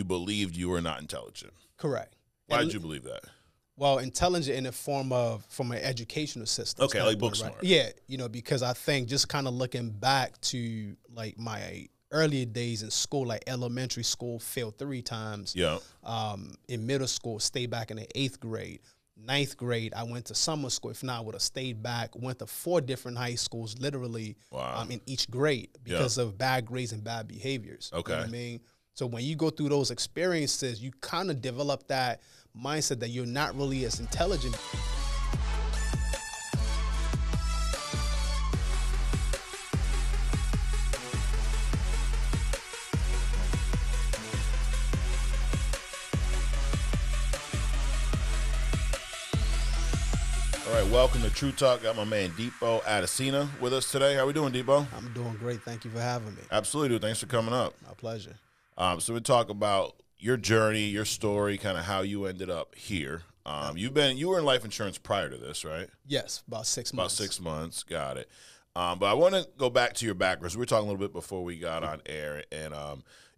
you believed you were not intelligent. Correct. Why did you believe that? Well, intelligent in the form of from an educational system. Okay, like book right? smart. Yeah, because I think just kind of looking back to like my earlier days in school, like elementary school, failed 3 times. Yeah. In middle school, stayed back in the 8th grade. 9th grade, I went to summer school. If not, I would have stayed back. Went to 4 different high schools, literally in each grade because of bad grades and bad behaviors. Okay. You know what I mean? So when you go through those experiences, you kind of develop that mindset that you're not really as intelligent. All right, welcome to True Talk. Got my man Dipo Adesina with us today. How we doing, Dipo? I'm doing great. Thank you for having me. Absolutely, dude. Thanks for coming up. My pleasure. So we talk about your journey, your story, kind of how you ended up here. You were in life insurance prior to this, right? Yes, about 6 months. About 6 months. Got it. But I want to go back to your background. We were talking a little bit before we got on air, and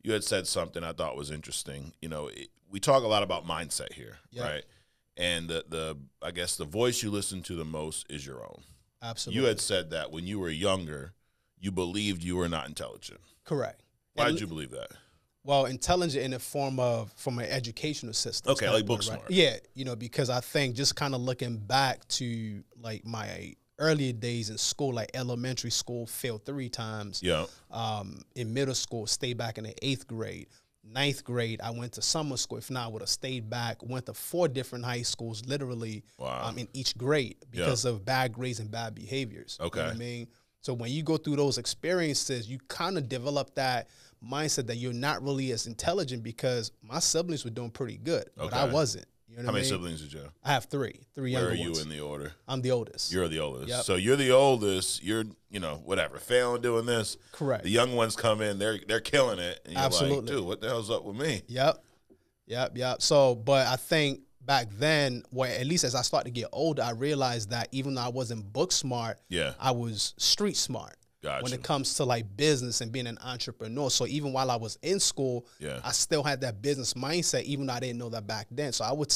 you had said something I thought was interesting. We talk a lot about mindset here, right? And I guess the voice you listen to the most is your own. Absolutely. You had said that when you were younger, you believed you were not intelligent. Correct. Why did you believe that? Well, intelligent in the form of from an educational system. Okay, like book smart. Yeah, because I think just kind of looking back to like my earlier days in school, like elementary school, failed 3 times. Yeah. In middle school, stayed back in the 8th grade. 9th grade, I went to summer school. If not, I would have stayed back. Went to 4 different high schools, literally in each grade because of bad grades and bad behaviors. Okay. You know what I mean? So when you go through those experiences, you kind of develop that mindset that you're not really as intelligent because my siblings were doing pretty good, but I wasn't. You know How many I mean? siblings did you have? I have 3 younger ones. Where are you in the order? I'm the oldest. You're the oldest. Yep. So you're the oldest. You're, whatever, failing doing this. Correct. The young ones come in, they're killing it. And you're Absolutely. like, dude, what the hell's up with me? Yep. So, but I think back then, at least as I started to get older, I realized that even though I wasn't book smart, I was street smart. Gotcha. When it comes to like business and being an entrepreneur. So even while I was in school, I still had that business mindset, even though I didn't know that back then. So I would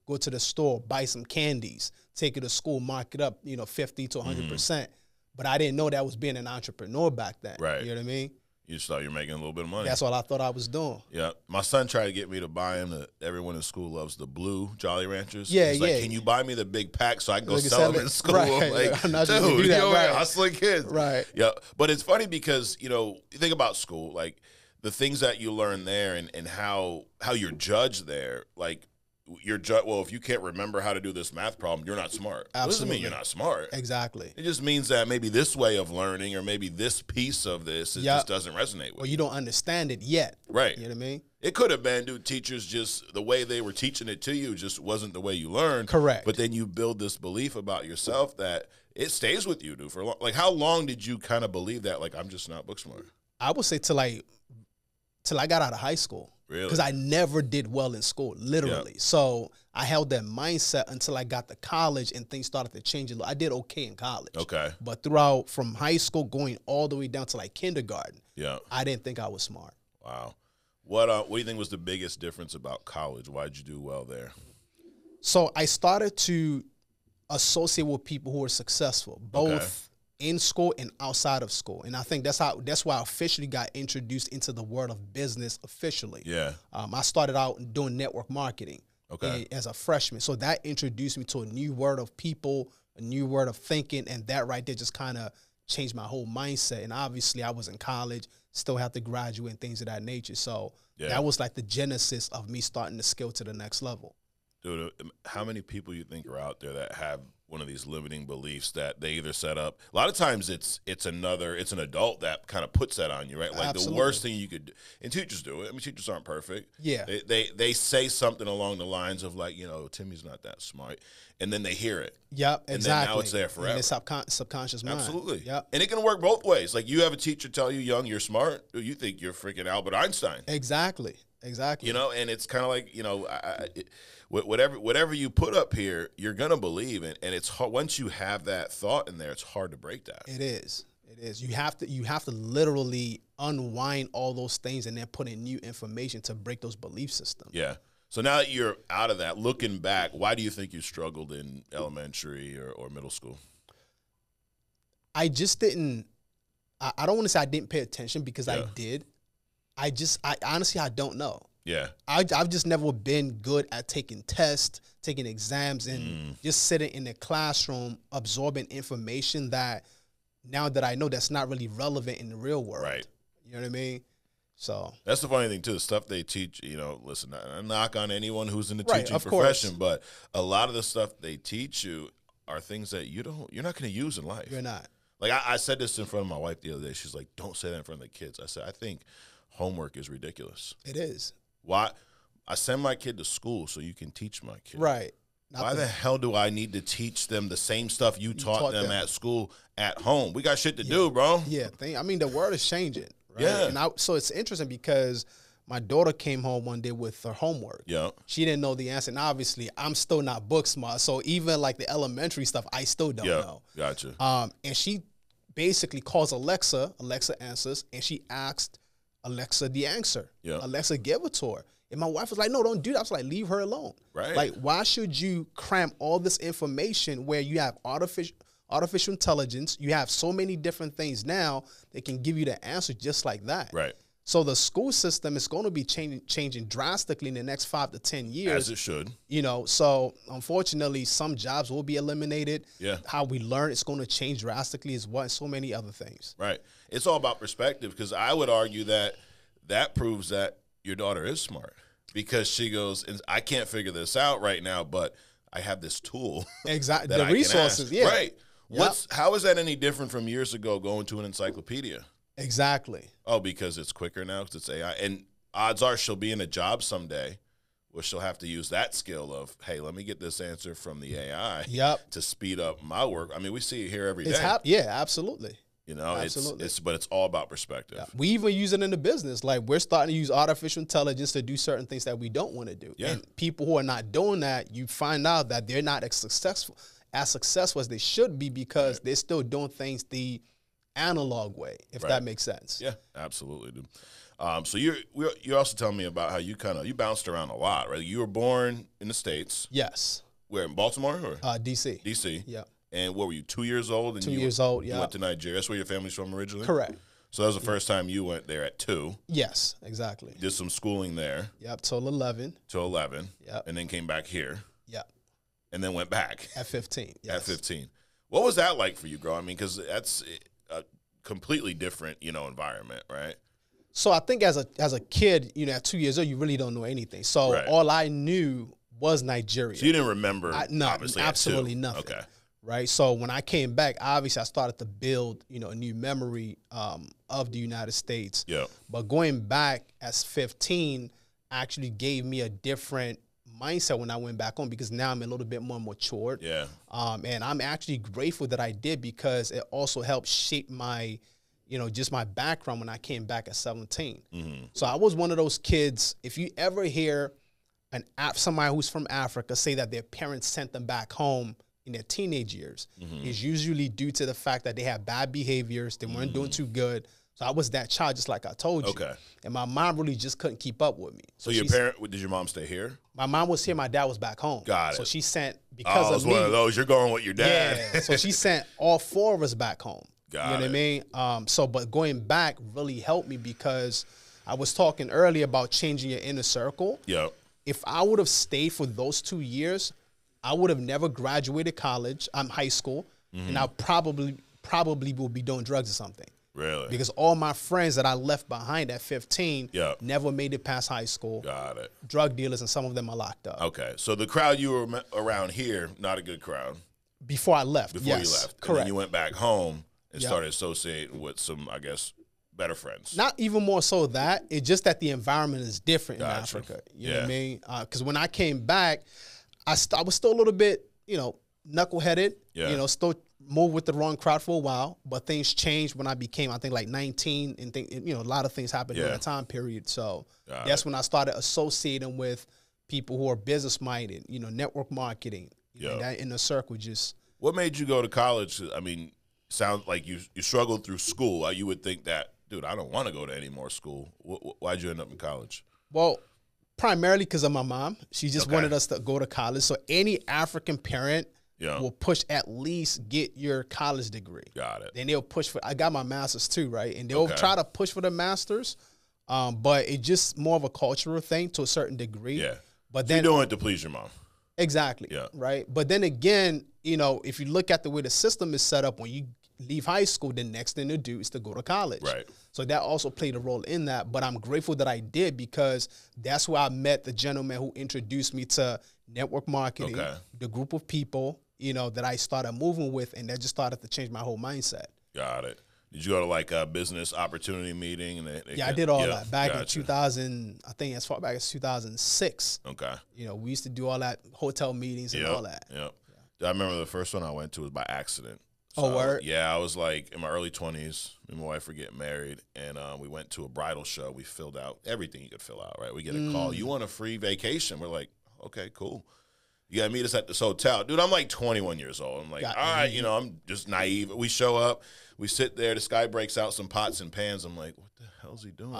go to the store, buy some candies, take it to school, mark it up, 50 to 100%. But I didn't know that was being an entrepreneur back then. Right. You know what I mean? You just thought you were making a little bit of money. That's what I thought I was doing. Yeah. My son tried to get me to buy him everyone in school loves the blue Jolly Ranchers. Yeah, He's like, can you buy me the big pack so I can go Like sell them in school? Right. I'm like, I'm not just dude, gonna do that, you're right. hustling kids. Right. Yeah. But it's funny because, you think about school, like the things that you learn there and how you're judged there, like well, if you can't remember how to do this math problem, you're not smart. Absolutely. It doesn't mean you're not smart. Exactly. It just means that maybe this way of learning or maybe this piece of this just doesn't resonate with you. Or you. you don't understand it yet. Right. You know what I mean? It could have been, dude, teachers just, the way they were teaching it to you just wasn't the way you learned. Correct. But then you build this belief about yourself that it stays with you, dude, for long. Like, how long did you kind of believe that, like, I'm just not book smart? I would say till I got out of high school. Really? Because I never did well in school, literally. Yeah. So I held that mindset until I got to college and things started to change a little. I did okay in college. Okay. But throughout, from high school going all the way down to like kindergarten, I didn't think I was smart. Wow. What do you think was the biggest difference about college? Why did you do well there? So I started to associate with people who were successful, both in school and outside of school. And I think that's why I officially got introduced into the world of business officially. Yeah. I started out doing network marketing as a freshman. So that introduced me to a new world of people, a new world of thinking, and that right there just kind of changed my whole mindset. And obviously I was in college, still have to graduate and things of that nature. So that was like the genesis of me starting to scale to the next level. Dude, how many people you think are out there that have one of these limiting beliefs that they either set up? A lot of times it's an adult that kind of puts that on you, right? Like Absolutely. The worst thing you could do, and teachers do it. I mean, teachers aren't perfect. Yeah. They say something along the lines of like, Timmy's not that smart. And then they hear it. Yep, exactly. And then now it's there forever. In the subconscious mind. Absolutely. Yep. And it can work both ways. Like you have a teacher tell you young, you're smart. You think you're freaking Albert Einstein. Exactly. And it's kind of like, whatever you put up here, you're going to believe. And it's hard. Once you have that thought in there, it's hard to break that. It is. It is. You have to literally unwind all those things and then put in new information to break those belief systems. Yeah. So now that you're out of that, looking back, why do you think you struggled in elementary or middle school? I just didn't. I don't want to say I didn't pay attention, because I did. I honestly, I don't know. Yeah. I've just never been good at taking tests, taking exams, and just sitting in the classroom absorbing information that now that I know that's not really relevant in the real world. Right. You know what I mean? So that's the funny thing too. The stuff they teach, listen, I knock on anyone who's in the right, teaching profession, but a lot of the stuff they teach you are things that you're not going to use in life. You're not. Like I said this in front of my wife the other day. She's like, "Don't say that in front of the kids." I said, "I think homework is ridiculous." It is. Why? I send my kid to school so you can teach my kid. Right. Why the hell do I need to teach them the same stuff you taught them at school at home? We got shit to do, bro. Yeah. I mean, the world is changing. Right? Yeah. And so it's interesting because my daughter came home one day with her homework. Yeah. She didn't know the answer. And obviously, I'm still not book smart. So even like the elementary stuff, I still don't know. Gotcha. And she basically calls Alexa. Alexa answers. And she asked Alexa the answer. Yeah. Alexa gave it to her. And my wife was like, "No, don't do that." I was like, "Leave her alone." Right. Like, why should you cram all this information where you have artificial intelligence? You have so many different things now that can give you the answer just like that. Right. So the school system is going to be changing drastically in the next 5 to 10 years. As it should. So unfortunately, some jobs will be eliminated. Yeah. How we learn is going to change drastically as well, and so many other things. Right. It's all about perspective, because I would argue that proves that your daughter is smart, because she goes, "I can't figure this out right now, but I have this tool." Exactly. The resources. Yeah. Right. Yep. How is that any different from years ago going to an encyclopedia? Exactly. Oh, because it's quicker now, because it's AI. And odds are she'll be in a job someday where she'll have to use that skill of, hey, let me get this answer from the AI to speed up my work. I mean, we see it here every day. Yeah, absolutely. Absolutely. But it's all about perspective. Yeah. We even use it in the business. Like, we're starting to use artificial intelligence to do certain things that we don't want to do. Yeah. And people who are not doing that, you find out that they're not as successful as they should be, because they're still doing things the analog way, if that makes sense. Yeah, absolutely, dude. So you're also telling me about how you bounced around a lot, right? You were born in the States. Yes. Where, in Baltimore or DC? DC. Yeah. And what were you, 2 years old? And 2 years old. Yeah. You went to Nigeria. That's where your family's from originally. Correct. So that was the first time you went there at 2. Yes, exactly. Did some schooling there. Yep. Till 11. Yep. And then came back here. Yep. And then went back at 15. Yes. At 15. What was that like for you growing? I mean, because that's a completely different, environment, right? So I think as a kid, at 2 years old, you really don't know anything. So all I knew was Nigeria. So you didn't remember? No, obviously, absolutely nothing. Okay. Right. So when I came back, obviously I started to build, a new memory of the United States. Yeah. But going back as 15 actually gave me a different mindset when I went back home, because now I'm a little bit more matured. Yeah. And I'm actually grateful that I did, because it also helped shape my, just my background when I came back at 17. Mm-hmm. So I was one of those kids. If you ever hear somebody who's from Africa say that their parents sent them back home in their teenage years, is usually due to the fact that they had bad behaviors, they weren't doing too good. So I was that child, just like I told you. Okay. And my mom really just couldn't keep up with me. So did your mom stay here? My mom was here, my dad was back home. Got it. So she sent, because of me. One of those, you're going with your dad. Yeah. So she sent all 4 of us back home. Got it. You know what I mean? But going back really helped me, because I was talking earlier about changing your inner circle. Yeah. If I would have stayed for those 2 years, I would have never graduated high school, and I probably will be doing drugs or something. Really? Because all my friends that I left behind at 15 never made it past high school. Got it. Drug dealers, and some of them are locked up. Okay. So the crowd you were around here, not a good crowd. Before I left. Before you left. Correct. And then you went back home and started associating with some, I guess, better friends. Not even more so that. It's just that the environment is different in Africa. You know what I mean? Because when I came back, I was still a little bit, knuckleheaded. Yeah. Still moved with the wrong crowd for a while. But things changed when I became, I think, like 19, and a lot of things happened during that time period. So that's when I started associating with people who are business minded. Network marketing. And that inner circle just. What made you go to college? I mean, sounds like you struggled through school. You would think that, dude, I don't want to go to any more school. Why'd you end up in college? Well, primarily because of my mom. She just wanted us to go to college. So any African parent will push at least get your college degree. Got it. Then they'll push for, I got my master's too, right? And they'll try to push for the master's, but it's just more of a cultural thing to a certain degree. Yeah. But so then you're doing it to please your mom. Exactly. Yeah. Right. But then again, you know, if you look at the way the system is set up, when you leave high school, the next thing to do is to go to college. Right. So that also played a role in that. But I'm grateful that I did, because that's where I met the gentleman who introduced me to network marketing, the group of people, you know, that I started moving with, and that just started to change my whole mindset. Got it. Did you go to like a business opportunity meeting? And I did all that back in 2000. I think as far back as 2006. Okay. You know, we used to do all that hotel meetings and all that. Yep. I remember the first one I went to was by accident. So, word? I was like in my early 20s. Me and my wife were getting married, and we went to a bridal show. We filled out everything you could fill out, right? We get a call. You want a free vacation? We're like, okay, cool. You got to meet us at this hotel. Dude, I'm like 21 years old. I'm like, all right, you know, I'm just naive. We show up. We sit there. This guy breaks out some pots and pans. I'm like, what the hell's he doing?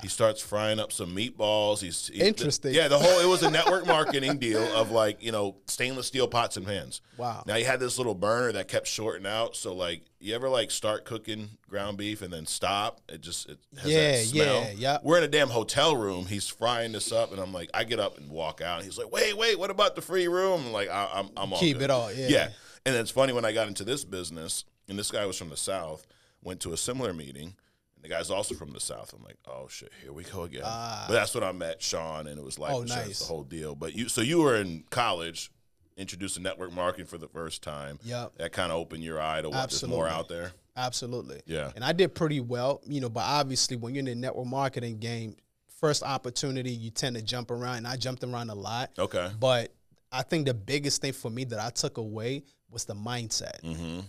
He starts frying up some meatballs. He's interesting. It was a network marketing deal of like, you know, stainless steel pots and pans. Wow. Now he had this little burner that kept shorting out. So like, you ever like start cooking ground beef and then stop? It has that smell. Yeah. We're in a damn hotel room. He's frying this up, and I'm like, I get up and walk out. And he's like, wait, what about the free room? I'm like, I'm all Keep good. it all. Yeah. And it's funny, when I got into this business, and this guy was from the South, went to a similar meeting, and the guy's also from the South. I'm like, oh shit, here we go again. But that's when I met Sean, and it was life insurance, the whole deal. But you were in college, introduced to network marketing for the first time. Yep. That kind of opened your eye to what there's more out there. Absolutely. Yeah. And I did pretty well, you know, but obviously when you're in the network marketing game, first opportunity, you tend to jump around, and I jumped around a lot. Okay. But I think the biggest thing for me that I took away was the mindset.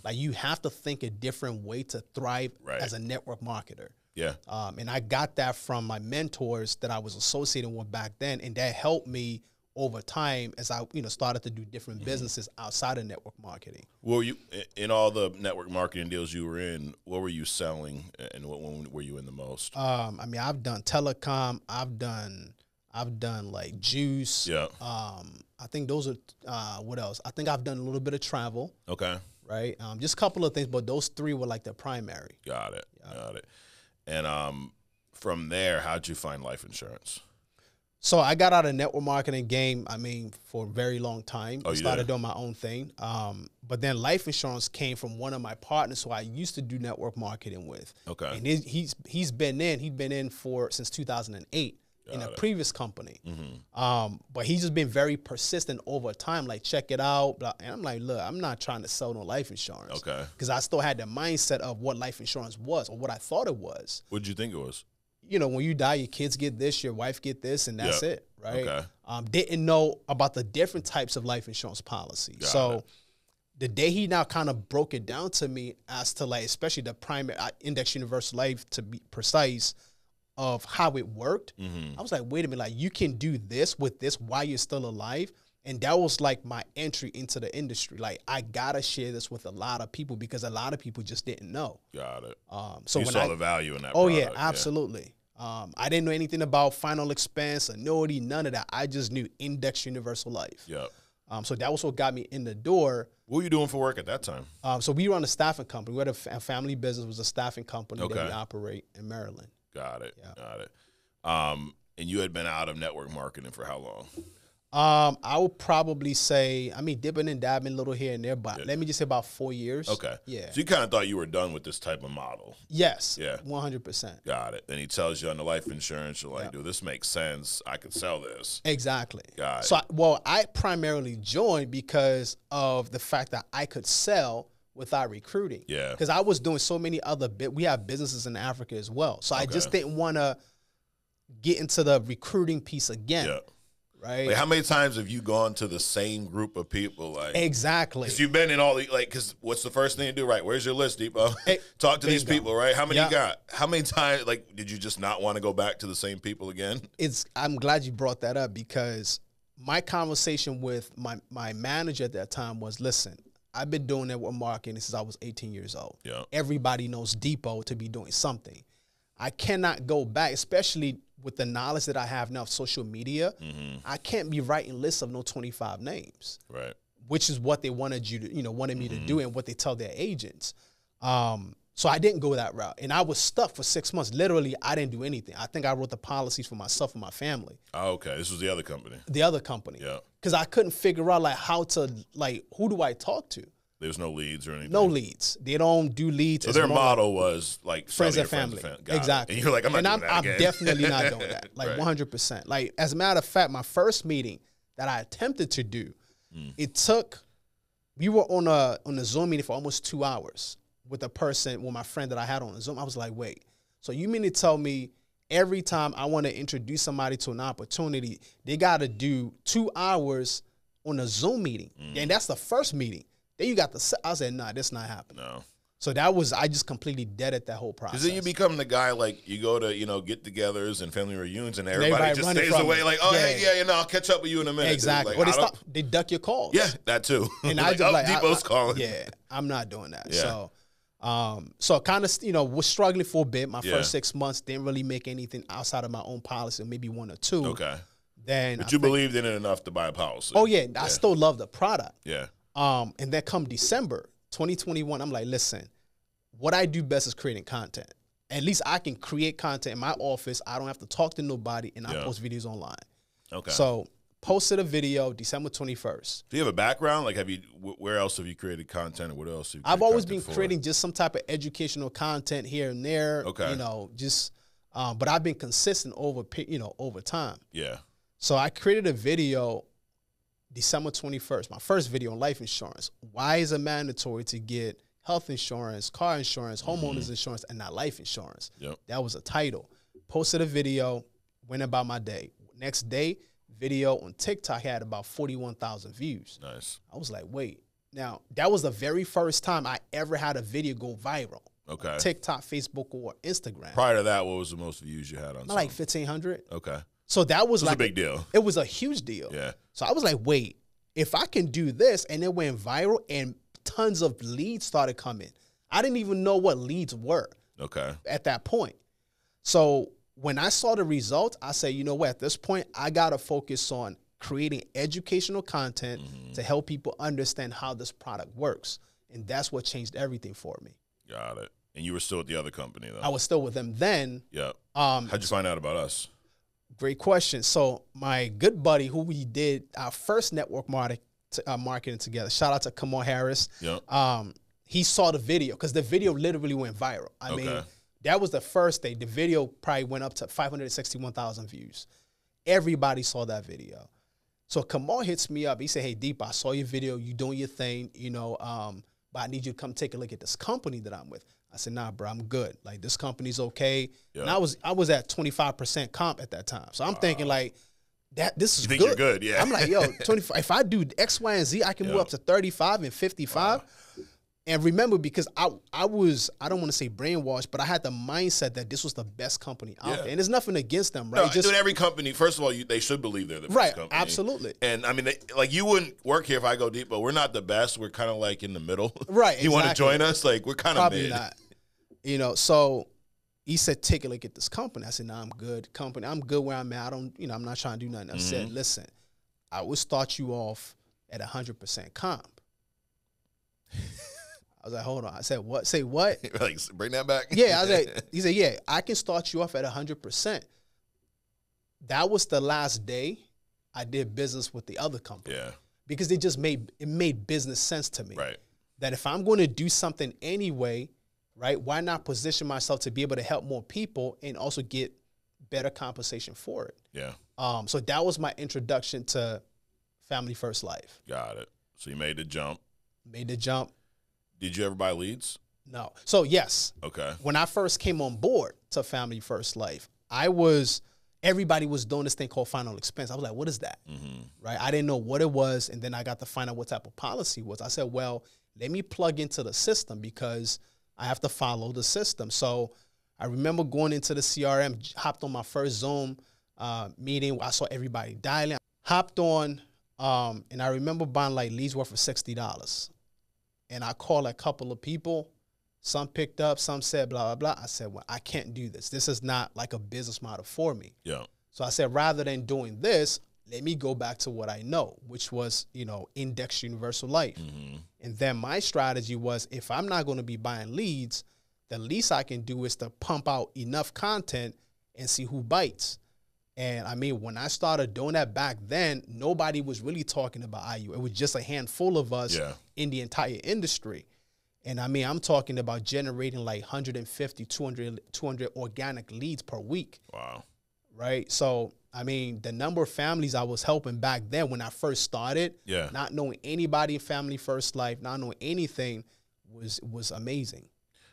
Like, you have to think a different way to thrive as a network marketer. Yeah. And I got that from my mentors that I was associated with back then, and that helped me over time as I, you know, started to do different businesses outside of network marketing. Well, you in all the network marketing deals you were in, what were you selling, and what one were you in the most? I mean, I've done telecom. I've done like juice. Yeah. I think those are what else? I think I've done a little bit of travel. Okay. Right. Just a couple of things, but those three were like the primary. Got it. And from there, how'd you find life insurance? So I got out of network marketing game, I mean, for a very long time. Oh, I started doing my own thing. But then life insurance came from one of my partners who I used to do network marketing with. Okay. And he's been in since 2008 in a previous company. But he's just been very persistent over time, like, check it out. And I'm like, look, I'm not trying to sell no life insurance. Okay. Because I still had the mindset of what life insurance was, or what I thought it was. What did you think it was? You know, when you die, your kids get this, your wife get this, and that's it, right? Okay. Didn't know about the different types of life insurance policies. So the day he now kind of broke it down to me as to, like, especially the primary index universal life, to be precise, of how it worked, I was like, wait a minute, like, you can do this with this while you're still alive. And that was like my entry into the industry. Like, I gotta share this with a lot of people, because a lot of people just didn't know. Got it. So you when saw the value in that. Oh product. yeah, absolutely. I didn't know anything about final expense, annuity, none of that. I just knew index universal life. Yep. So that was what got me in the door. What were you doing for work at that time? So we run a staffing company. We had a family business, was a staffing company that we operate in Maryland. Got it. Yeah. Got it. And you had been out of network marketing for how long? I would probably say, I mean, dipping and dabbing a little here and there, but let me just say about 4 years. Okay. Yeah. So you kind of thought you were done with this type of model. Yes. Yeah. 100%. Got it. Then he tells you on the life insurance, you're like, dude, this makes sense. I could sell this. Exactly. Got it. So, I primarily joined because of the fact that I could sell without recruiting. Yeah. Because I was doing so many other we have businesses in Africa as well. So I just didn't want to get into the recruiting piece again. Yeah. Right. Like, how many times have you gone to the same group of people? Like, exactly. Because you've been in all the, like, because what's the first thing you do, right? Where's your list, Dipo? Talk to these people, right? How many you got? How many times, like, did you just not want to go back to the same people again? I'm glad you brought that up, because my conversation with my manager at that time was, listen, I've been doing network marketing since I was 18 years old. Yeah. Everybody knows Dipo to be doing something. I cannot go back, especially with the knowledge that I have now of social media. I can't be writing lists of no 25 names. Right. Which is what they wanted you to, wanted me to do and what they tell their agents. So I didn't go that route. And I was stuck for 6 months. Literally, I didn't do anything. I think I wrote the policies for myself and my family. Oh, okay. This was the other company. The other company. Yeah. Because I couldn't figure out like how to, like, who do I talk to? There's no leads or anything. No leads. They don't do leads. So their model was like friends and family. Exactly. And you're like, I'm not doing that again. I'm definitely not doing that. Like Right. 100%. Like, as a matter of fact, my first meeting that I attempted to do, it took, we were on a Zoom meeting for almost 2 hours with my friend that I had on the Zoom. I was like, wait, so you mean to tell me every time I want to introduce somebody to an opportunity, they got to do 2 hours on a Zoom meeting? And that's the first meeting. Then you got I said, nah, that's not happening. No. So I just completely deaded that whole process. Because then you become the guy, like, you go to, get-togethers and family reunions, and everybody just stays from away. you. Like, oh, Yeah. hey, I'll catch up with you in a minute. Exactly. Like, Or they duck your calls. Yeah, that too. And like, I just like, Dipo's calling. Yeah, I'm not doing that. Yeah. So kind of, was struggling for a bit. My first 6 months didn't really make anything outside of my own policy, or maybe 1 or 2. Okay. But you believed in it enough to buy a policy. Oh yeah, I still love the product. Yeah. And then come December 2021, I'm like, listen, what I do best is creating content. At least I can create content in my office. I don't have to talk to nobody, and I post videos online. Okay. So posted a video December 21st. Do you have a background? Like, where else have you created content, or what else have you I've always been for? creating just some type of educational content here and there. Okay. But I've been consistent over time. Yeah. So I created a video December 21st, my first video on life insurance. Why is it mandatory to get health insurance, car insurance, homeowners insurance, and not life insurance? Yep. That was a title. Posted a video, went about my day. Next day, video on TikTok had about 41,000 views. Nice. I was like, wait. Now, that was the very first time I ever had a video go viral. Okay. TikTok, Facebook, or Instagram. Prior to that, what was the most views you had on? Like 1,500. Okay. So that was like a big deal. It was a huge deal. Yeah. So I was like, wait, if I can do this, and it went viral and tons of leads started coming. I didn't even know what leads were. Okay. At that point. So when I saw the result, I said, you know what, at this point, I got to focus on creating educational content to help people understand how this product works. And that's what changed everything for me. Got it. And you were still at the other company, though? I was still with them then. Yeah. How'd you find out about us? Great question. So my good buddy, who we did our first network marketing together, shout out to Kamal Harris. Yeah. He saw the video because the video literally went viral. I mean, that was the first day. The video probably went up to 561,000 views. Everybody saw that video. So Kamal hits me up. He said, hey, Deep, I saw your video. You doing your thing, but I need you to come take a look at this company that I'm with. I said, nah, bro, I'm good. Like, this company's okay. Yep. And I was at 25% comp at that time. So I'm thinking like, this is good. You're good, yeah. I'm like, yo, 25. If I do X, Y, and Z, I can move up to 35 and 55. And remember, because I don't want to say brainwashed, but I had the mindset that this was the best company out there. And there's nothing against them, right? No, dude, every company, first of all, they should believe they're the best company. Right, absolutely. And I mean, you wouldn't work here if I go deep, but we're not the best. We're kind of like in the middle. Right, You want to join us? Like, we're kind of mid. Probably not. So he said, take a look at this company. I said, nah, I'm good. I'm good where I'm at. I'm not trying to do nothing. I said, listen, I will start you off at 100% comp. I was like, hold on. I said, what? Say what? Like, bring that back? Yeah. I was like, he said, yeah, I can start you off at 100%. That was the last day I did business with the other company. Yeah. Because it made business sense to me. Right. That if I'm going to do something anyway, right, why not position myself to be able to help more people and also get better compensation for it? Yeah. So that was my introduction to Family First Life. Got it. So you made the jump. Made the jump. Did you ever buy leads? No. So yes. Okay. When I first came on board to Family First Life, everybody was doing this thing called final expense. I was like, what is that? Right? I didn't know what it was. And then I got to find out what type of policy it was. I said, well, let me plug into the system because I have to follow the system. So I remember going into the CRM, hopped on my first Zoom meeting. I saw everybody dialing. Hopped on, and I remember buying like leads worth of $60. and I called a couple of people. Some picked up, some said blah, blah, blah. I said, well, I can't do this. This is not like a business model for me. Yeah. So I said, rather than doing this, let me go back to what I know, which was, index universal life. Mm-hmm. And then my strategy was, if I'm not going to be buying leads, the least I can do is to pump out enough content and see who bites. And I mean, when I started doing that back then, nobody was really talking about IU. It was just a handful of us in the entire industry. And I mean, I'm talking about generating like 150, 200 organic leads per week. Wow. Right? So, I mean, the number of families I was helping back then when I first started, not knowing anybody in Family First Life, not knowing anything, was amazing.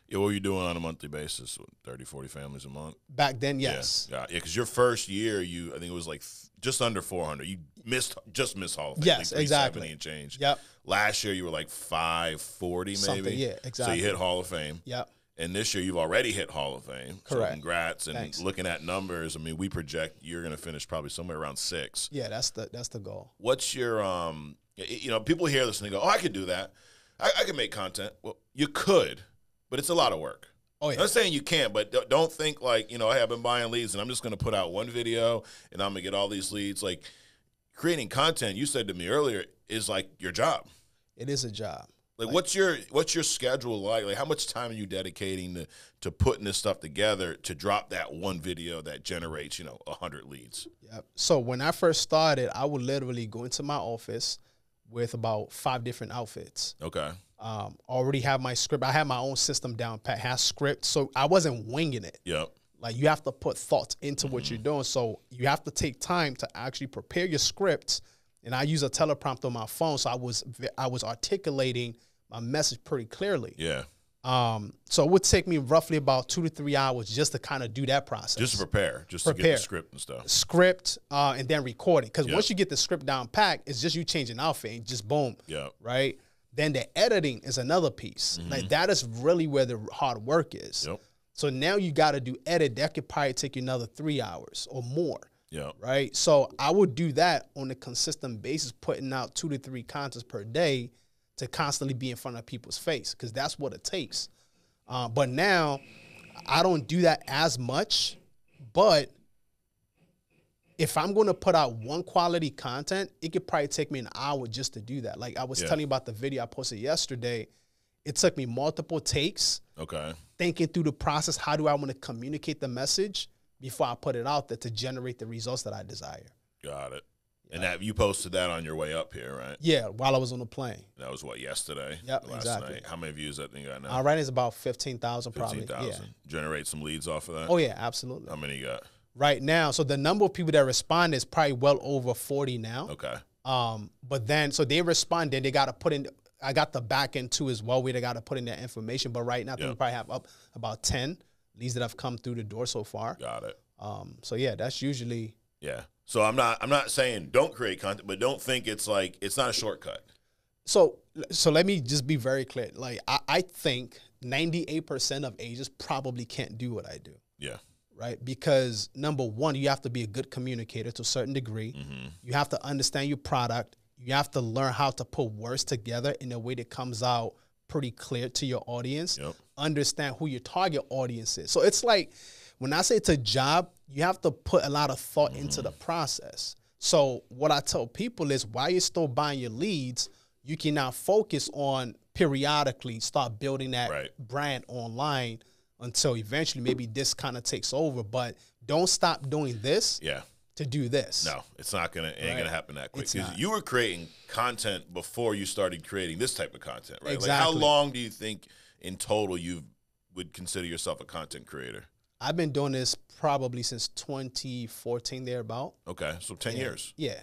Yeah, what were you doing on a monthly basis? 30, 40 families a month? Back then, yes. Yeah, because your first year, I think it was like just under 400. You just missed Hall of Fame. Yes, like exactly. And change. Yep. Last year, you were like 540 maybe. Something, yeah, exactly. So you hit Hall of Fame. Yep. And this year, you've already hit Hall of Fame. Correct. So congrats. And Thanks. Looking at numbers, I mean, we project you're going to finish probably somewhere around 6. Yeah, that's the goal. What's your, people hear this and they go, oh, I could do that. I can make content. Well, you could, but it's a lot of work. Oh, yeah. I'm not saying you can't, but don't think like, hey, I've been buying leads and I'm just going to put out one video and I'm going to get all these leads. Like creating content, you said to me earlier, is like your job. It is a job. Like what's your schedule like? Like how much time are you dedicating to putting this stuff together to drop that one video that generates, 100 leads? Yep. So when I first started, I would literally go into my office with about 5 different outfits. Okay. Already have my script. I had my own system down pat, has script. So I wasn't winging it. Yep. Like you have to put thoughts into what you're doing. So you have to take time to actually prepare your scripts. And I use a teleprompter on my phone. So I was articulating my message pretty clearly. Yeah. So it would take me roughly about 2 to 3 hours just to kind of do that process. Just to prepare, to get the script and stuff. Script, and then record it. Because once you get the script down packed, it's just you changing outfit and just boom. Yeah. Right? Then the editing is another piece. Like that is really where the hard work is. Yep. So now you got to do edit. That could probably take you another 3 hours or more. Yeah. Right? So I would do that on a consistent basis, putting out 2 to 3 contents per day to constantly be in front of people's face because that's what it takes. But now I don't do that as much, but if I'm going to put out one quality content, it could probably take me an hour just to do that. Like I was telling you about the video I posted yesterday. It took me multiple takes. Okay. Thinking through the process, how do I want to communicate the message before I put it out there to generate the results that I desire. Got it. And that you posted that on your way up here, right? Yeah, while I was on the plane. That was what, yesterday? Yep, last exactly. night. How many views that thing got now? Right, it's about 15,000 probably. 15,000. Yeah. Generate some leads off of that? Oh, yeah, absolutely. How many you got? Right now, so the number of people that respond is probably well over 40 now. Okay. But then, so they respond, then they got to put in, I got the back end too as well, where they got to put in their information. But right now, I think we probably have up about 10 leads that have come through the door so far. Got it. So yeah, that's usually. Yeah. So I'm not saying don't create content, but don't think it's like, it's not a shortcut. So let me just be very clear. Like I think 98% of agents probably can't do what I do. Yeah. Right? Because number one, you have to be a good communicator to a certain degree. Mm-hmm. You have to understand your product. You have to learn how to put words together in a way that comes out pretty clear to your audience. Yep. Understand who your target audience is. So it's like, when I say it's a job, you have to put a lot of thought into the process. So what I tell people is while you're still buying your leads, you can now focus on periodically start building that brand online until eventually maybe this kind of takes over. But don't stop doing this to do this. No, it's not gonna ain't gonna happen that quick. Because you were creating content before you started creating this type of content, right? Exactly. Like how long do you think in total you would consider yourself a content creator? I've been doing this probably since 2014, thereabout. Okay, so 10 years. Yeah.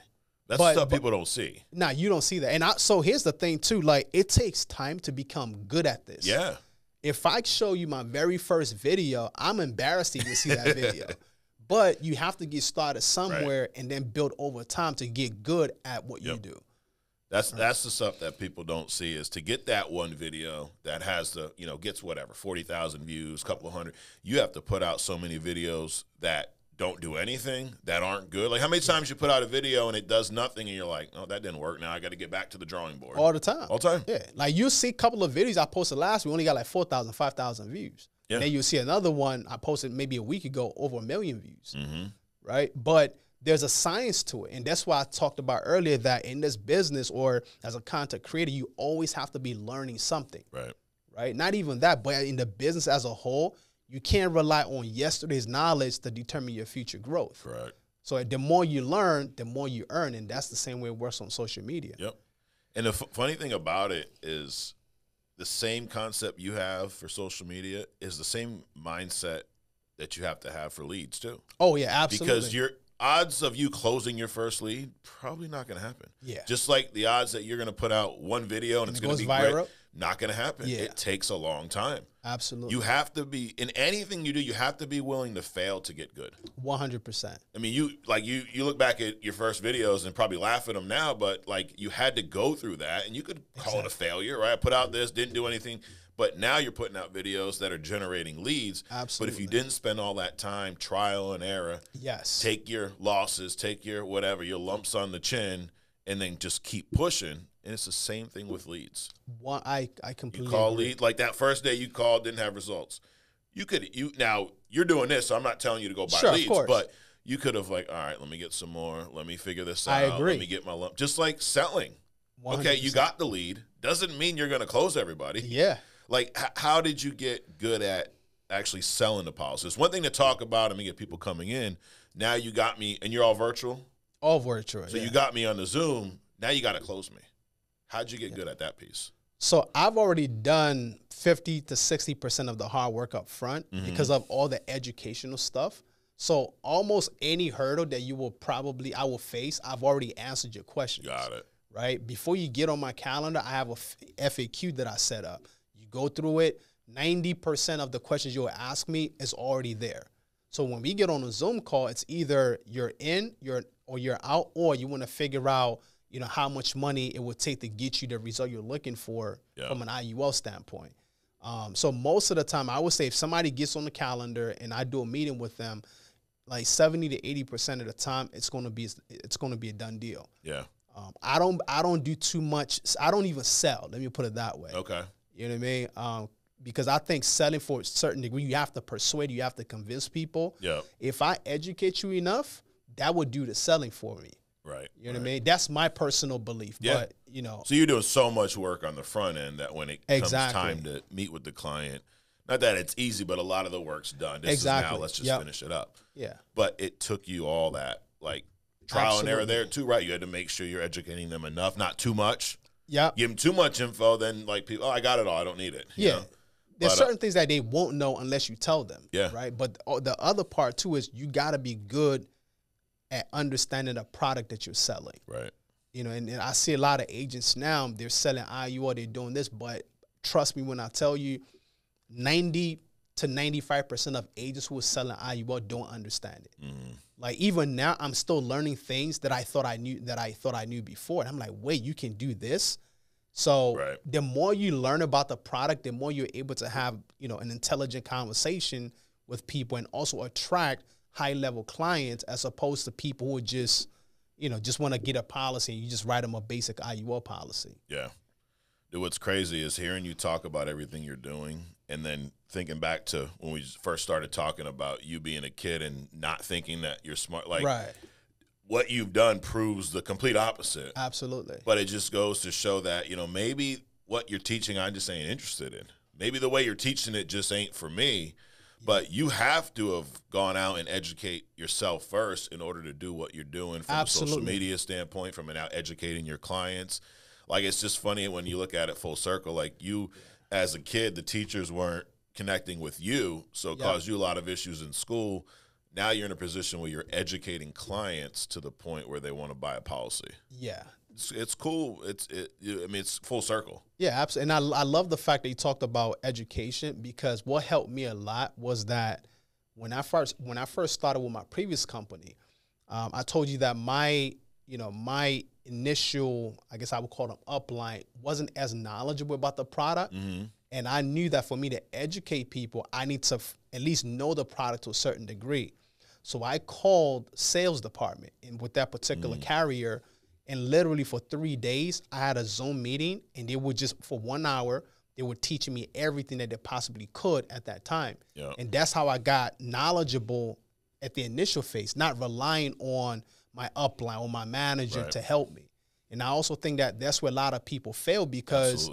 That's stuff people don't see. Nah, you don't see that. And so here's the thing, too. Like, it takes time to become good at this. Yeah. If I show you my very first video, I'm embarrassed to even see that video. But you have to get started somewhere and then build over time to get good at what you do. That's the stuff that people don't see is to get that one video that has the, gets whatever, 40,000 views, couple of hundred. You have to put out so many videos that don't do anything, that aren't good? Like, how many times you put out a video and it does nothing and you're like, oh, that didn't work. Now I got to get back to the drawing board. All the time. All the time. Yeah. Like, you see a couple of videos I posted last week, only got like 4,000, 5,000 views. Yeah. And then you'll see another one I posted maybe a week ago, over 1 million views. Right? But there's a science to it. And that's why I talked about earlier that in this business or as a content creator, you always have to be learning something. Right. Right? Not even that, but in the business as a whole, you can't rely on yesterday's knowledge to determine your future growth. Right. So the more you learn, the more you earn. And that's the same way it works on social media. Yep. And the funny thing about it is the same concept you have for social media is the same mindset that you have to have for leads too. Oh, yeah, absolutely. Because your odds of you closing your first lead, probably not going to happen. Yeah. Just like the odds that you're going to put out one video and it's going to be viral. Great, not going to happen. Yeah. It takes a long time. Absolutely. You have to be, in anything you do, you have to be willing to fail to get good. 100%. I mean, you look back at your first videos and probably laugh at them now, but like you had to go through that and you could call it a failure, right? I put out this, didn't do anything. But now you're putting out videos that are generating leads. Absolutely. But if you didn't spend all that time, trial and error, take your losses, take your whatever, your lumps on the chin, and then just keep pushing. And it's the same thing with leads. I completely You call agree. lead, like that first day you called, didn't have results. Now you're doing this, so I'm not telling you to go buy leads, but you could have like, all right, let me get some more. Let me figure this out. I agree. Let me get my lump. Just like selling. 100%. Okay, you got the lead. Doesn't mean you're going to close everybody. Yeah. Like, how did you get good at actually selling the policy? It's one thing to talk about and get people coming in. Now you got me, and you're all virtual? All virtual, So you got me on the Zoom. Now you got to close me. How'd you get good at that piece? So I've already done 50 to 60% of the hard work up front because of all the educational stuff. So almost any hurdle that I will face, I've already answered your questions. Got it. Right? Before you get on my calendar, I have a FAQ that I set up. You go through it, 90% of the questions you'll ask me is already there. So when we get on a Zoom call, it's either you're in, you're out, or you want to figure out, how much money it would take to get you the result you're looking for from an IUL standpoint. So most of the time, I would say if somebody gets on the calendar and I do a meeting with them, like 70 to 80% of the time, it's going to be a done deal. Yeah. I don't do too much. I don't even sell. Let me put it that way. Okay. You know what I mean? Because I think selling for a certain degree, you have to persuade, you have to convince people. Yeah. If I educate you enough, that would do the selling for me. Right. You know what I mean? That's my personal belief. Yeah. But, So you're doing so much work on the front end that when it comes time to meet with the client, not that it's easy, but a lot of the work's done. This is now, let's just finish it up. Yeah. But it took you all that, like, trial and error there too, right? You had to make sure you're educating them enough, not too much. Yeah. Give them too much info, then like people, I got it all, I don't need it. Yeah. There's certain things that they won't know unless you tell them. Yeah. Right. But the other part too is you got to be good at understanding the product that you're selling. Right. And I see a lot of agents now, they're selling IUL, they're doing this, but trust me when I tell you, 90 to 95% of agents who are selling IUL don't understand it. Mm-hmm. Like even now, I'm still learning things that I thought I knew before. And I'm like, wait, you can do this? So the more you learn about the product, the more you're able to have, an intelligent conversation with people and also attract high-level clients as opposed to people who just want to get a policy and you just write them a basic IUL policy. Yeah. Dude, what's crazy is hearing you talk about everything you're doing and then thinking back to when we first started talking about you being a kid and not thinking that you're smart. Like, what you've done proves the complete opposite. Absolutely. But it just goes to show that, maybe what you're teaching I just ain't interested in. Maybe the way you're teaching it just ain't for me. But you have to have gone out and educate yourself first in order to do what you're doing from a social media standpoint, from out educating your clients. Like, it's just funny when you look at it full circle. Like, you, as a kid, the teachers weren't connecting with you, so it caused you a lot of issues in school. Now you're in a position where you're educating clients to the point where they want to buy a policy. Yeah. It's cool. It's full circle. Yeah, absolutely. And I love the fact that you talked about education, because what helped me a lot was that when I first started with my previous company, I told you that my initial, I guess I would call them upline, wasn't as knowledgeable about the product. Mm-hmm. And I knew that for me to educate people, I need to at least know the product to a certain degree. So I called sales department and with that particular carrier, and literally for 3 days, I had a Zoom meeting, and they would just, for 1 hour, they were teaching me everything that they possibly could at that time. Yeah. And that's how I got knowledgeable at the initial phase, not relying on my upline or my manager to help me. And I also think that that's where a lot of people fail, because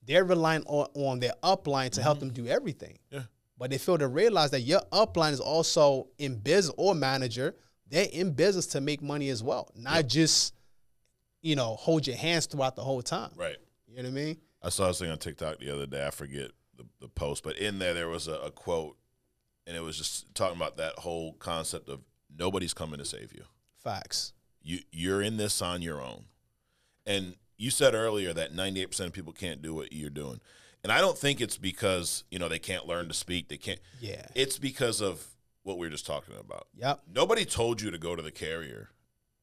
they're relying on their upline to help them do everything. Yeah. But they fail to realize that your upline is also in business, or manager, they're in business to make money as well, not just, you know, hold your hands throughout the whole time. Right. You know what I mean? I saw this thing on TikTok the other day. I forget the post, but in there was a quote, and it was just talking about that whole concept of nobody's coming to save you. Facts. You're in this on your own. And you said earlier that 98% of people can't do what you're doing. And I don't think it's because, you know, they can't learn to speak. They can't. Yeah. It's because of what we were just talking about. Yep. Nobody told you to go to the carrier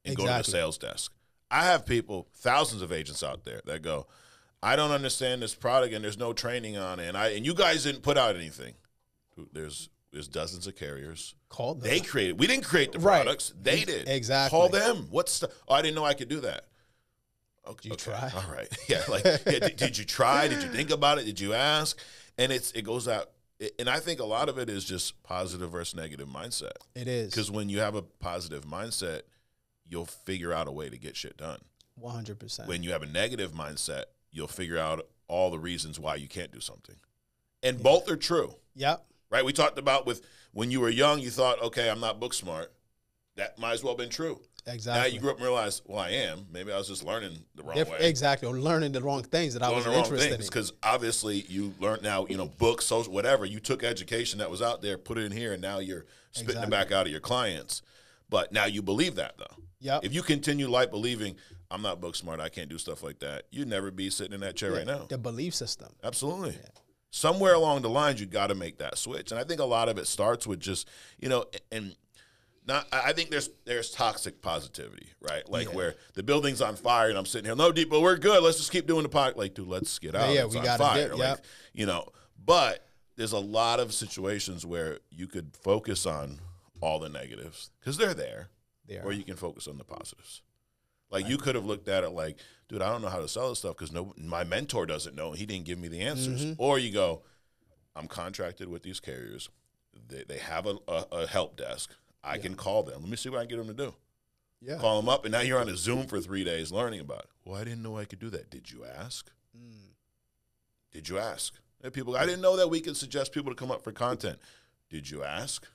and go to the sales desk. I have people, thousands of agents out there that go, I don't understand this product and there's no training on it. And you guys didn't put out anything. There's dozens of carriers. Call them. They created. We didn't create the products. They did. Exactly. Call them. I didn't know I could do that. Okay. Did you try? All right. Yeah. Like, did you try? Did you think about it? Did you ask? And it goes out. And I think a lot of it is just positive versus negative mindset. It is. Because when you have a positive mindset, you'll figure out a way to get shit done. 100%. When you have a negative mindset, you'll figure out all the reasons why you can't do something. And both are true. Yep. Right? We talked about with when you were young, you thought, okay, I'm not book smart. That might as well have been true. Exactly. Now you grew up and realized, well, I am. Maybe I was just learning the wrong way. Exactly. Or learning the wrong things that I was interested in. Because obviously you learned now, you know, books, social, whatever. You took education that was out there, put it in here, and now you're spitting it back out of your clients. But now you believe that, though. Yep. If you continue life believing, I'm not book smart, I can't do stuff like that, you'd never be sitting in that chair right now. The belief system. Absolutely. Yeah. Somewhere along the lines, you got to make that switch. And I think a lot of it starts with just, you know, and I think there's toxic positivity, right? Like where the building's on fire and I'm sitting here, no, Dipo, we're good. Let's just keep doing the podcast. Like, dude, let's get out. Yeah, it's we on got fire. to like, you know, but there's a lot of situations where you could focus on all the negatives because they're there, or you can focus on the positives. Like you could have looked at it like, dude, I don't know how to sell this stuff because my mentor doesn't know. He didn't give me the answers. Mm-hmm. Or you go, I'm contracted with these carriers. They have a help desk. I can call them. Let me see what I can get them to do. Yeah. Call them up, and now you're on a Zoom for 3 days learning about it. Well, I didn't know I could do that. Did you ask? Did you ask? And people, I didn't know that we could suggest people to come up for content. Did you ask?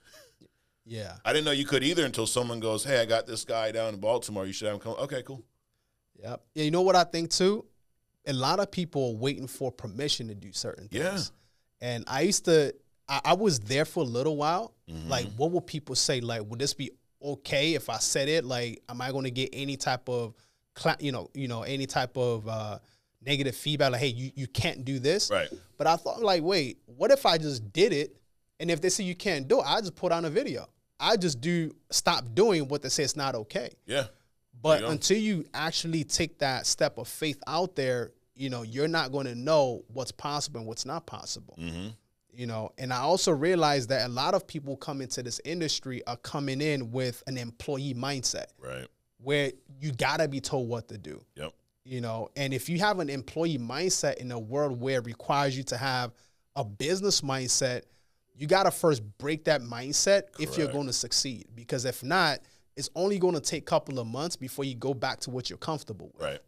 Yeah. I didn't know you could either until someone goes, hey, I got this guy down in Baltimore. You should have him come. Okay, cool. Yep. Yeah, you know what I think, too? A lot of people are waiting for permission to do certain things. Yeah. And I was there for a little while. Mm-hmm. Like, what will people say? Like, would this be okay if I said it? Like, am I going to get any type of, any type of negative feedback? Like, hey, you can't do this. Right. But I thought, like, wait, what if I just did it? And if they say you can't do it, I just put on a video. I just stop doing what they say is not okay. Yeah. But until you actually take that step of faith out there, you know, you're not going to know what's possible and what's not possible. Mm-hmm. You know, and I also realized that a lot of people come into this industry are coming in with an employee mindset. Right. Where you got to be told what to do. Yep. You know, and if you have an employee mindset in a world where it requires you to have a business mindset, you got to first break that mindset if you're going to succeed. Because if not, it's only going to take a couple of months before you go back to what you're comfortable with. Right.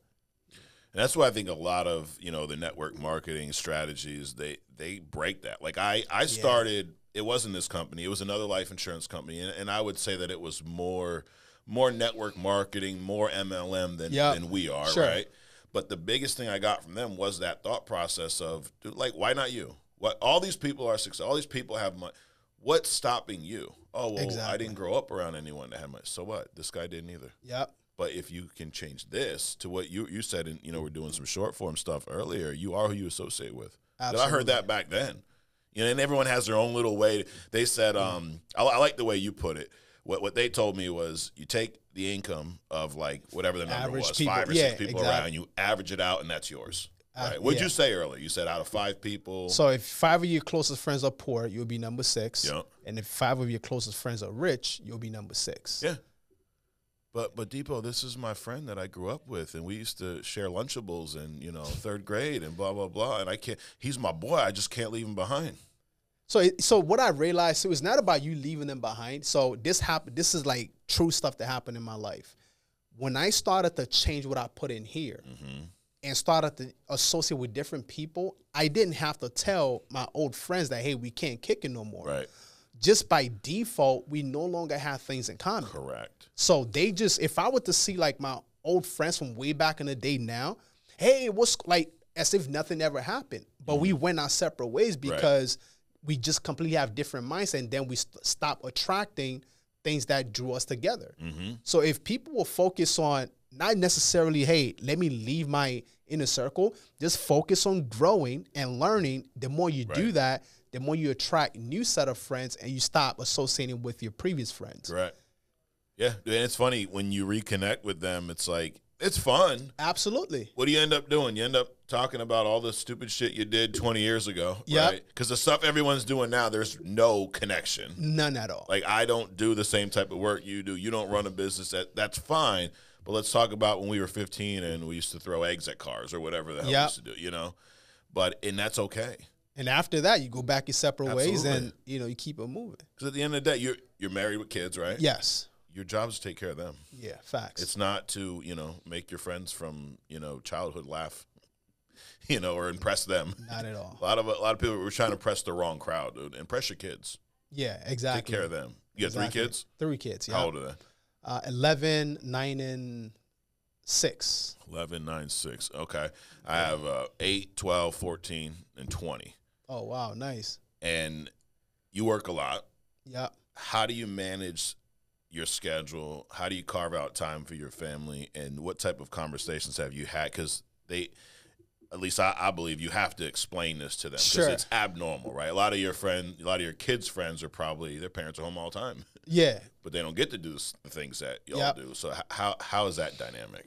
And that's why I think a lot of, you know, the network marketing strategies, they break that. Like I started, it wasn't this company, it was another life insurance company. And I would say that it was more network marketing, more MLM than we are, right? But the biggest thing I got from them was that thought process of, dude, like, why not you? What all these people are successful, all these people have money. What's stopping you? Oh, well, I didn't grow up around anyone that had money. So what? This guy didn't either. Yep. But if you can change this to what you said, and, you know, we're doing some short form stuff earlier, you are who you associate with. Absolutely. I heard that back then. You know, and everyone has their own little way. They said, I like the way you put it. What they told me was you take the income of like whatever the number was, people, 5 or 6 people around, you average it out, and that's yours. Right. What'd you say earlier? You said out of 5 people. So if 5 of your closest friends are poor, you'll be number 6. Yep. And if 5 of your closest friends are rich, you'll be number 6. Yeah. But Dipo, this is my friend that I grew up with, and we used to share Lunchables in, 3rd grade and blah, blah, blah. And he's my boy. I just can't leave him behind. So what I realized too, it's not about you leaving them behind. So this happened. This is like true stuff that happened in my life. When I started to change what I put in here and started to associate with different people, I didn't have to tell my old friends that, hey, we can't kick it no more. Right. Just by default, we no longer have things in common. Correct. So if I were to see like my old friends from way back in the day now, hey, what's like, as if nothing ever happened. But we went our separate ways because we just completely have different mindsets, and then we stop attracting things that drew us together. So if people will focus on not necessarily, hey, let me leave my inner circle, just focus on growing and learning. The more you do that, the more you attract new set of friends, and you stop associating with your previous friends. Right. Yeah. And it's funny when you reconnect with them, it's like, it's fun. Absolutely. What do you end up doing? You end up talking about all the stupid shit you did 20 years ago, Yep. right? Because the stuff everyone's doing now, there's no connection. None at all. Like, I don't do the same type of work you do. You don't run a business. That's fine. But let's talk about when we were 15 and we used to throw eggs at cars or whatever the hell we used to do, and that's okay. And after that, you go back your separate ways, and you keep it moving. Because at the end of the day, you're married with kids, right? Yes. Your job is to take care of them. Yeah, facts. It's not to, make your friends from, childhood laugh, or impress them. Not at all. A lot of people were trying to impress the wrong crowd, dude. Impress your kids. Yeah, exactly. Take care of them. You got 3 kids? 3 kids, yeah. How old are they? 11, 9, and 6. 11, 9, 6. Okay. I have 8, 12, 14, and 20. Oh, wow. Nice. And you work a lot. Yeah. How do you manage your schedule? How do you carve out time for your family? And what type of conversations have you had? Because at least I believe you have to explain this to them. Because it's abnormal, right? A lot of your kids' friends are probably, their parents are home all the time. Yeah. But they don't get to do the things that y'all do. So how is that dynamic?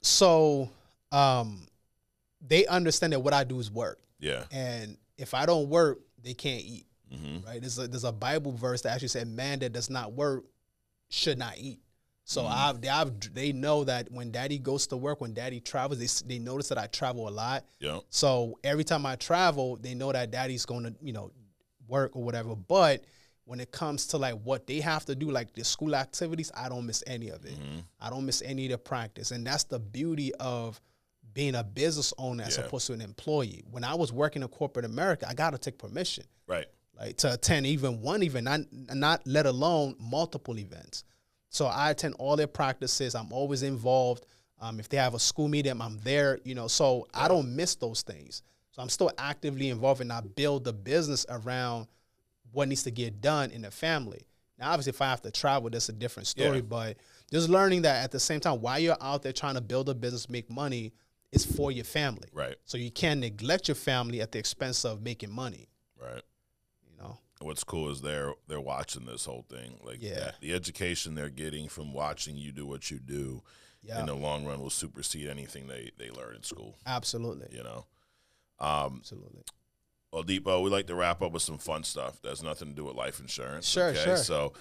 So they understand that what I do is work. Yeah. And if I don't work, they can't eat. Right? There's a Bible verse that actually said, man that does not work should not eat. So they know that when daddy goes to work, when daddy travels, they notice that I travel a lot. Yeah. So every time I travel, they know that daddy's going to, work or whatever. But when it comes to like what they have to do, like the school activities, I don't miss any of it. I don't miss any of the practice. And that's the beauty of being a business owner as opposed to an employee. When I was working in corporate America, I got to take permission. Right. Like to attend even one event, not let alone multiple events. So I attend all their practices. I'm always involved. If they have a school meeting, I'm there, so I don't miss those things. So I'm still actively involved, and I build the business around what needs to get done in the family. Now, obviously, if I have to travel, that's a different story, but just learning that at the same time, while you're out there trying to build a business, make money, it's for your family. Right. So you can't neglect your family at the expense of making money. Right. What's cool is they're watching this whole thing. Like the education they're getting from watching you do what you do in the long run will supersede anything they learn in school. Absolutely. Absolutely. Well, Dipo, we like to wrap up with some fun stuff. That has nothing to do with life insurance. Sure. So,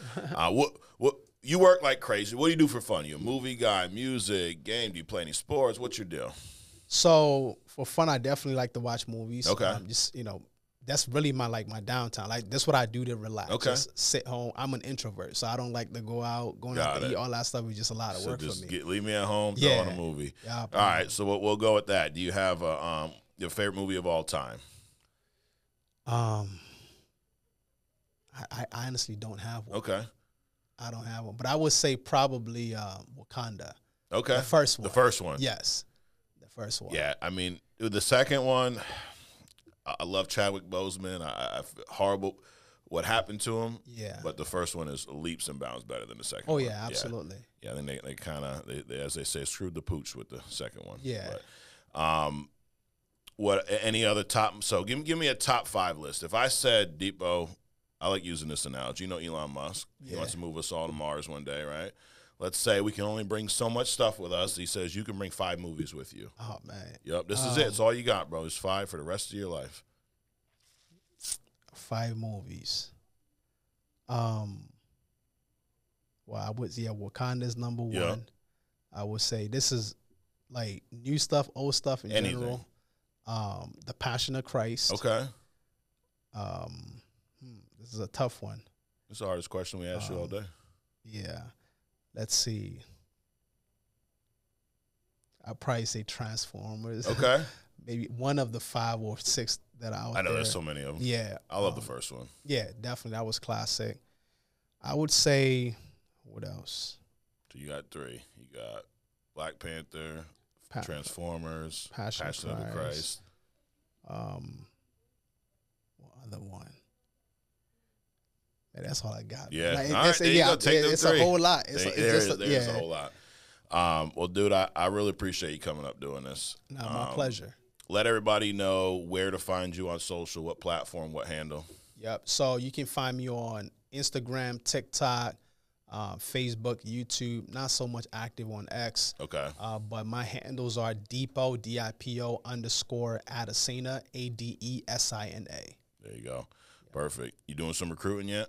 what you work like crazy. What do you do for fun? You a movie guy, music, game? Do you play any sports? What's your deal? So for fun, I definitely like to watch movies. Okay. That's really my downtime. Like that's what I do to relax. Okay. Just sit home. I'm an introvert, so I don't like to go out, out to eat. All that stuff is just a lot of work for me. Leave me at home, throw on a movie. Yeah, all right, so we'll go with that. Do you have your favorite movie of all time? I honestly don't have one. Okay. I don't have one, but I would say probably Wakanda. Okay. The first one. The first one. Yes. The first one. Yeah, I mean, the second one, I love Chadwick Boseman. I horrible what happened to him. Yeah. But the first one is leaps and bounds better than the second one. one. Oh, yeah, absolutely. Yeah, I think they kind of, as they say, screwed the pooch with the second one. Yeah. But, what any other top? So give me a top 5 list. If I said, Dipo, I like using this analogy. Elon Musk. He wants to move us all to Mars one day, right? let's say we can only bring so much stuff with us. He says you can bring 5 movies with you. Oh, man. Yep, this is it. It's all you got, bro. It's 5 for the rest of your life. 5 movies. Well, I would Wakanda's number 1. Yeah. I would say this is like new stuff, old stuff in general. The Passion of Christ. Okay. This is a tough one. It's the hardest question we ask you all day. Yeah. Let's see. I'd probably say Transformers. Okay. Maybe one of the 5 or 6 that I know there's so many of them. Yeah. I love the first one. Yeah, definitely. That was classic. I would say, what else? So you got 3. You got Black Panther, Transformers, Passion of the Christ. What other one? Yeah, that's all I got. Yeah. Like, all right, there you go. Take them 3. It's a whole lot. There's a whole lot. Well, dude, I really appreciate you coming up doing this. No, my pleasure. Let everybody know where to find you on social, what platform, what handle. Yep. So you can find me on Instagram, TikTok, Facebook, YouTube. Not so much active on X. Okay. But my handles are Dipo, DIPO _Adesina, ADESINA. There you go. Perfect. You doing some recruiting yet?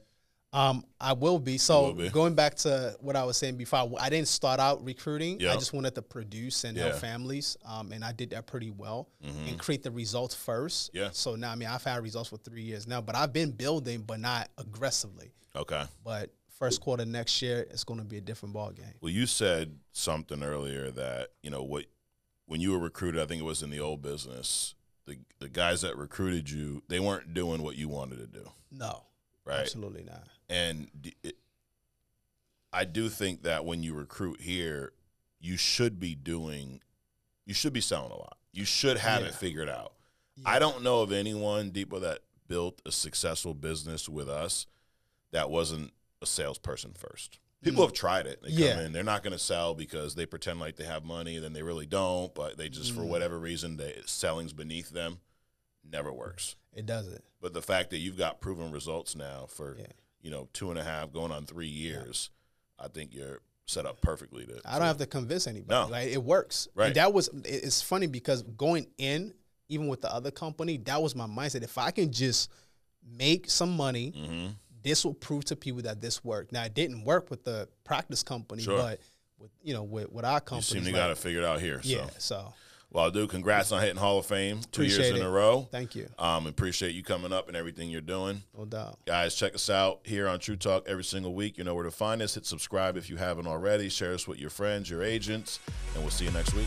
I will be. So going back to what I was saying before, I didn't start out recruiting. Yep. I just wanted to produce and help families. And I did that pretty well and create the results first. Yeah. So now, I mean, I've had results for 3 years now, but I've been building, but not aggressively. Okay. But first quarter next year, it's going to be a different ball game. Well, you said something earlier that, when you were recruited, I think it was in the old business, the guys that recruited you, they weren't doing what you wanted to do. No. Right? Absolutely not. And I do think that when you recruit here, you should be selling a lot. You should have it figured out. Yeah. I don't know of anyone, Dipo, that built a successful business with us that wasn't a salesperson first. People have tried it. They come in. They're not going to sell because they pretend like they have money, then they really don't, but they just, for whatever reason, selling's beneath them. Never works. It doesn't. But the fact that you've got proven results now for, 2.5 going on 3 years, I think you're set up perfectly to. I don't have to convince anybody. No. Like, it works. Right. And it's funny because going in, even with the other company, that was my mindset. If I can just make some money, this will prove to people that this worked. Now, it didn't work with the practice company, but with our company, you seem to got it figured out here. Yeah. So. Well, dude, congrats on hitting Hall of Fame 2 years in a row. Thank you. Appreciate you coming up and everything you're doing. No doubt. Guys, check us out here on True Talk every single week. You know where to find us. Hit subscribe if you haven't already. Share us with your friends, your agents, and we'll see you next week.